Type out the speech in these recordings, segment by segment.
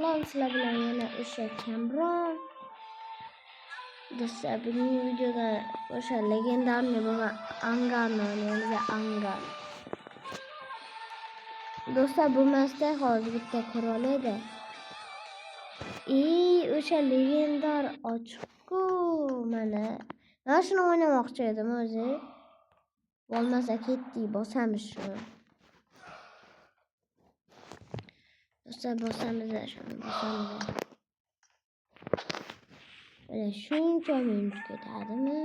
Lan sizlar bilan yana o'sha Kamron. Do'stlar, bugungi videoda o'sha legendarniy bo'lgan Angarni o'ynaymiz. Angar. Do'stlar, bo'lmasda hozir bitta qurol edi. O'sha legendar ochiq-ku mana. Mana shuni o'ynamoqchi edim o'zi. Bo'lmasa ketdik, bosamiz shuni. Do'stlar, bosamiz shuni, bosamiz. Mana shuncha minut ketadimi?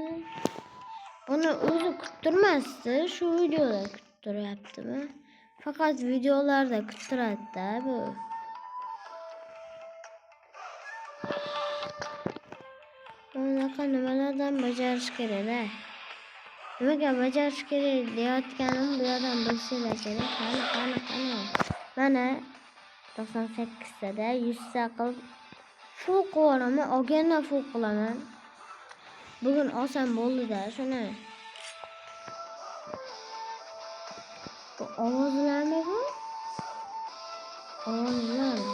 Uni o'zi kuttirmasdi, shu videoda kuttiryaptimi? Faqat videolarda kuttiradi-da bu. Bunaqa nimalardan bajarish kerak-da. Nimaga bajarish kerak deyotganim bu yerdan bilsanglar kerak. Qani. Mana 98 tada 100 ta qilib shu qo'raman, olgandan fuq qilaman. Bugun oson bo'ldi-da, shuni. Bu ovozlarmi bu? Ovozlar bu.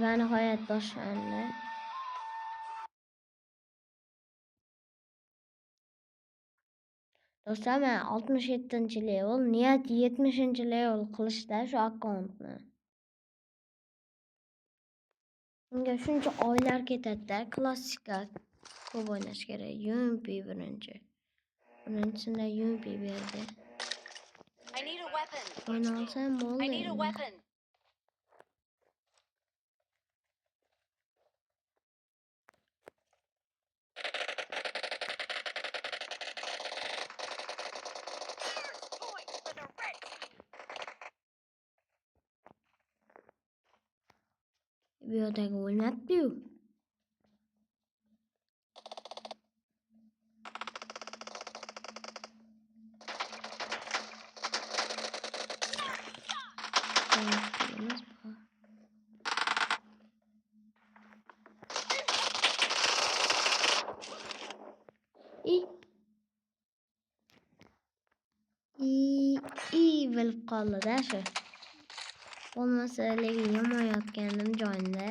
Va nihoyat boshlandi. Do'stlar, men 67-level, niyat 70-level qilishda shu akkauntni. Unga shuncha oylar ketadi-da, klassika ko'p o'ynash kerak. UMP birinchi. Birinchisida UMP berdi. O'yna olsam bo'ldi. Bu yerdagi o'ynatdi-yu. Bilib qoldi-da shu. Bo'lmasa lekin yomon yotgandim joyimda.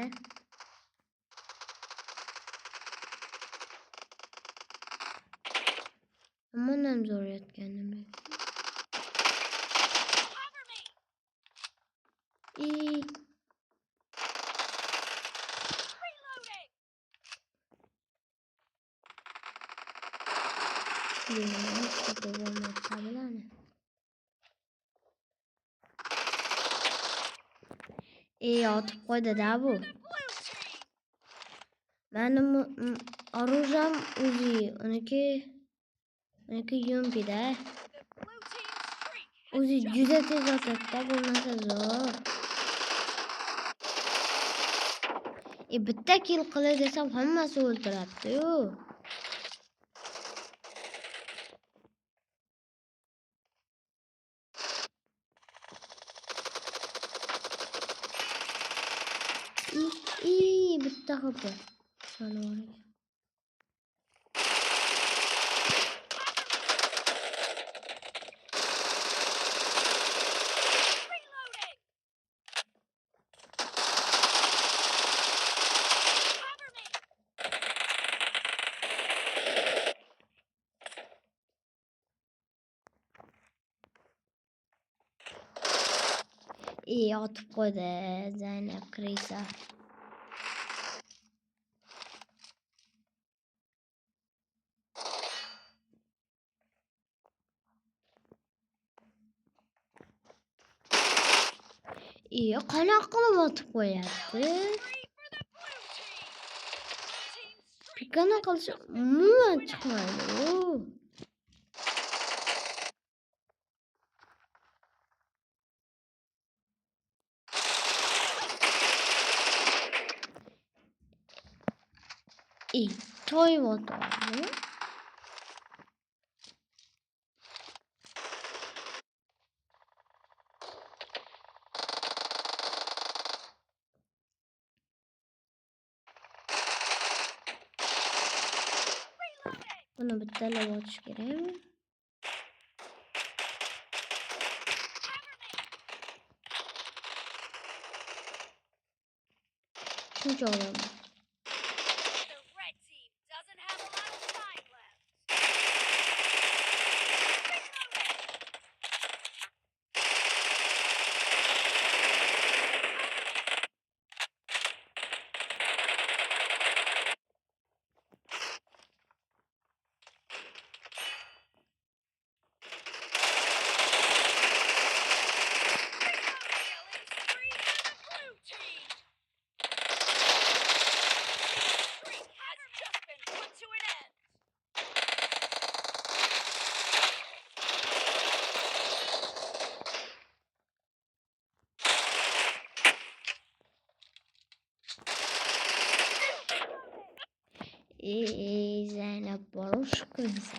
Amonam zo'r yotgandim. Yotib qo'ydi-da bu. Mening orujam Uzi, uniki UMP-da. Uzi juda tez otadi-da, bo'lmasa zo'r. Bitta kill qilay desam hammasi o'ltiradi-yu. Bitta qildi. Jonivor. Otib qo'ydi Zaynab Krisa. Qanaqa qilib otib qo'yapti? Pikana qilish umuman chiqmaydi. Toy motorni. Buni bittalab ochish kerakmi? Shuncha odam. The red team doesn't have a lot of time left. Killing spree for the blue team. Streak has just been put to an end. Zeynep Baruş kızı.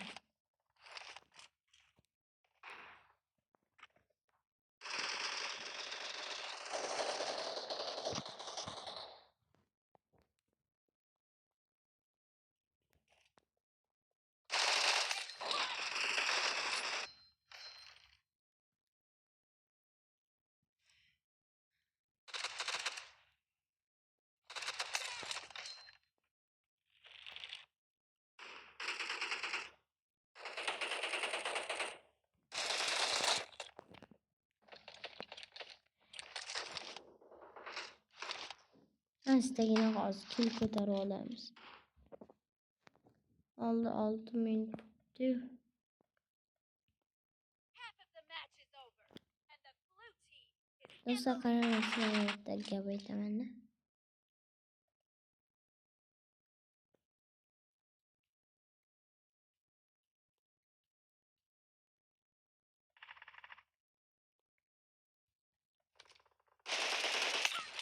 Hashtagine az kill ko'tarib olamiz. Oldi 6 minut. Half of the match is over, and the blue team is in Do'stlar, the qarang, gap aytaman-da.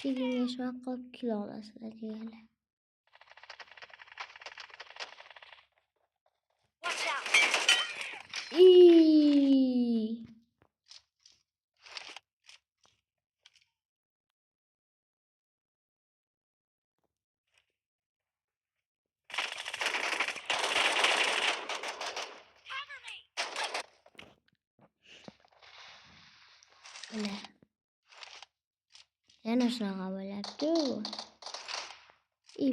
Keyin qilib kill olasizlar deganlar. Watch out. Cover me. Mana. Yana shunaqa bo'lyapti.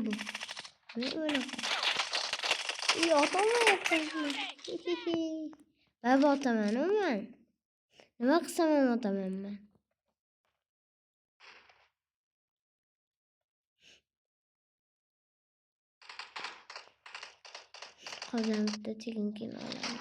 Bu. Mana o'ynaqa. Otamayapman. Baba otaman-ku men. Nima qilsam ham otaman men. Qolgan bitta tekin olaman.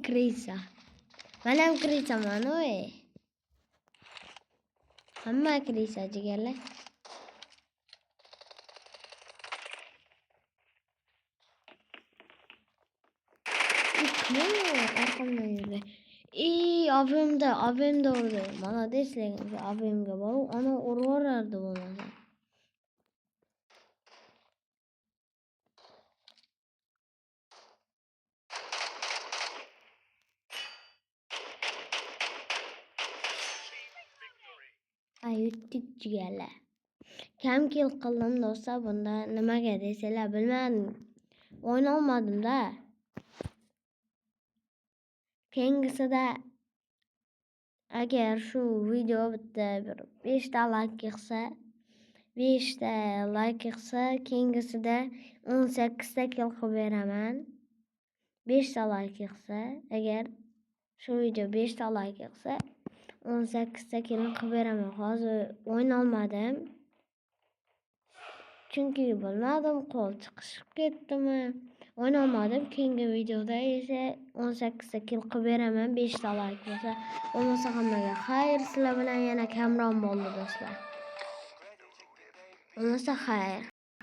Krisa. Mana ham krisaman oy. Hamma krisa jigarlar. Arkamdan yurdi. Avimda urdi. Молодец lekin avimga borib, ona urib yuborardi bo'lmasa. Yutdik jigarlar. Kam kill qildim do'stlar, bunda nimaga desalar bilmadim. O'ynolmadim-da. Keyingisida agar shu video bitta 5 ta like yig'sa, keyingisida 18 ta kill qilib beraman. 5 ta like yig'sa, agar shu video 5 ta like yig'sa, 18 ta kill qilib beraman. Hozir o'ynolmadim. Chunki bilmadim, qo'l chiqishib ketdimi. O'ynolmadim. Keyingi videoda esa 18 ta kill qilib beraman. 5 ta like bo'lsa, bo'lmasa hammaga xayr. Sizlar bilan yana kamron bo'ldi do'stlar. Bo'lmasa xayr.